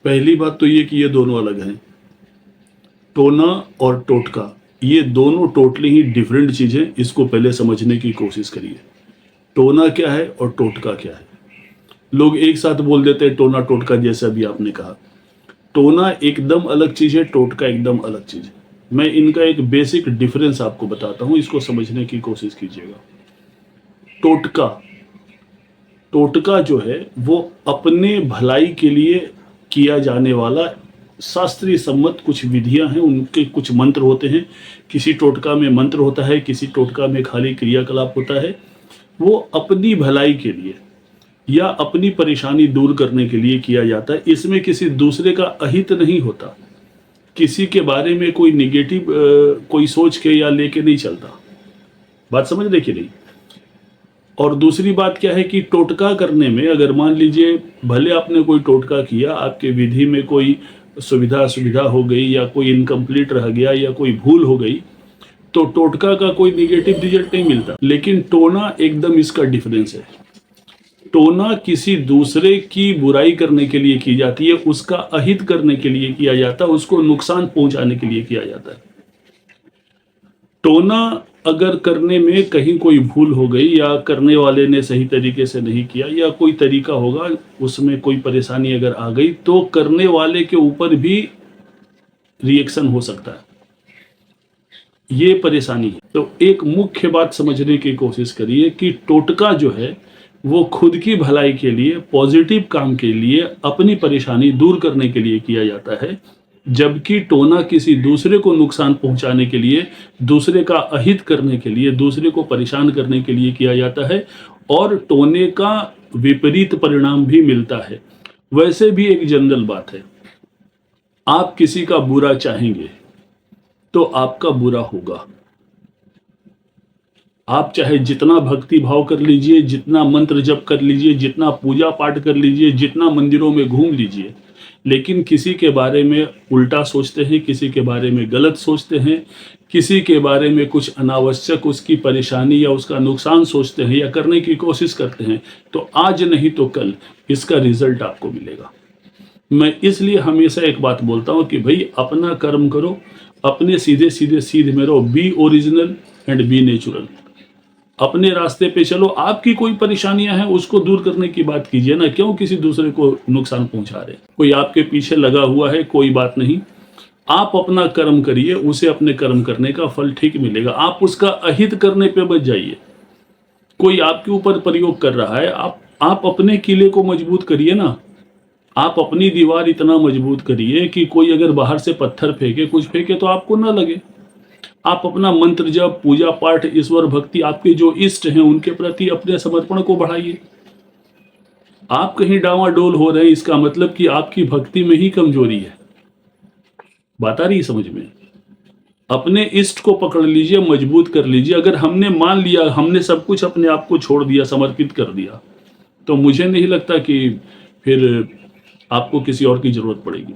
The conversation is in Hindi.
पहली बात तो ये कि ये दोनों अलग हैं। टोना और टोटका, ये दोनों टोटली ही डिफरेंट चीज़ें, इसको पहले समझने की कोशिश करिए। टोना क्या है और टोटका क्या है? लोग एक साथ बोल देते हैं टोना टोटका, जैसे अभी आपने कहा। टोना एकदम अलग चीज़ है, टोटका एकदम अलग चीज़ है। मैं इनका एक बेसिक डिफरेंस आपको बताता हूँ, इसको समझने की कोशिश कीजिएगा। टोटका टोटका जो है वो अपने भलाई के लिए किया जाने वाला शास्त्रीय सम्मत कुछ विधियां हैं, उनके कुछ मंत्र होते हैं। किसी टोटका में मंत्र होता है, किसी टोटका में खाली क्रियाकलाप होता है। वो अपनी भलाई के लिए या अपनी परेशानी दूर करने के लिए किया जाता है। इसमें किसी दूसरे का अहित नहीं होता, किसी के बारे में कोई निगेटिव कोई सोच के या लेके नहीं चलता। बात समझ रहे कि नहीं? और दूसरी बात क्या है कि टोटका करने में, अगर मान लीजिए भले आपने कोई टोटका किया, आपके विधि में कोई सुविधा हो गई या कोई इनकम्प्लीट रह गया या कोई भूल हो गई, तो टोटका का कोई निगेटिव रिजल्ट नहीं मिलता। लेकिन टोना एकदम इसका डिफरेंस है। टोना किसी दूसरे की बुराई करने के लिए की जाती है, उसका अहित करने के लिए किया जाता है, उसको नुकसान पहुंचाने के लिए किया जाता है। टोना अगर करने में कहीं कोई भूल हो गई या करने वाले ने सही तरीके से नहीं किया या कोई तरीका होगा उसमें कोई परेशानी अगर आ गई, तो करने वाले के ऊपर भी रिएक्शन हो सकता है। ये परेशानी है। तो एक मुख्य बात समझने की कोशिश करिए कि टोटका जो है वो खुद की भलाई के लिए, पॉजिटिव काम के लिए, अपनी परेशानी दूर करने के लिए किया जाता है, जबकि टोना किसी दूसरे को नुकसान पहुंचाने के लिए, दूसरे का अहित करने के लिए, दूसरे को परेशान करने के लिए किया जाता है और टोने का विपरीत परिणाम भी मिलता है। वैसे भी एक जनरल बात है, आप किसी का बुरा चाहेंगे तो आपका बुरा होगा। आप चाहे जितना भक्ति भाव कर लीजिए, जितना मंत्र जप कर लीजिए, जितना पूजा पाठ कर लीजिए, जितना मंदिरों में घूम लीजिए, लेकिन किसी के बारे में उल्टा सोचते हैं, किसी के बारे में गलत सोचते हैं, किसी के बारे में कुछ अनावश्यक उसकी परेशानी या उसका नुकसान सोचते हैं या करने की कोशिश करते हैं, तो आज नहीं तो कल इसका रिजल्ट आपको मिलेगा। मैं इसलिए हमेशा एक बात बोलता हूँ कि भाई अपना कर्म करो, अपने सीधे सीधे सीध में रहो, be original and be natural. अपने रास्ते पे चलो। आपकी कोई परेशानियां हैं उसको दूर करने की बात कीजिए ना, क्यों किसी दूसरे को नुकसान पहुंचा रहे? कोई आपके पीछे लगा हुआ है, कोई बात नहीं, आप अपना कर्म करिए, उसे अपने कर्म करने का फल ठीक मिलेगा। आप उसका अहित करने पे बच जाइए। कोई आपके ऊपर प्रयोग कर रहा है, आप अपने किले को मजबूत करिए ना। आप अपनी दीवार इतना मजबूत करिए कि कोई अगर बाहर से पत्थर फेंके, कुछ फेंके तो आपको ना लगे। आप अपना मंत्र जप, पूजा पाठ, ईश्वर भक्ति, आपके जो इष्ट हैं उनके प्रति अपने समर्पण को बढ़ाइए। आप कहीं डावाडोल हो रहे हैं, इसका मतलब कि आपकी भक्ति में ही कमजोरी है। बात आ रही है समझ में? अपने इष्ट को पकड़ लीजिए, मजबूत कर लीजिए। अगर हमने मान लिया, हमने सब कुछ अपने आप को छोड़ दिया, समर्पित कर दिया, तो मुझे नहीं लगता कि फिर आपको किसी और की जरूरत पड़ेगी।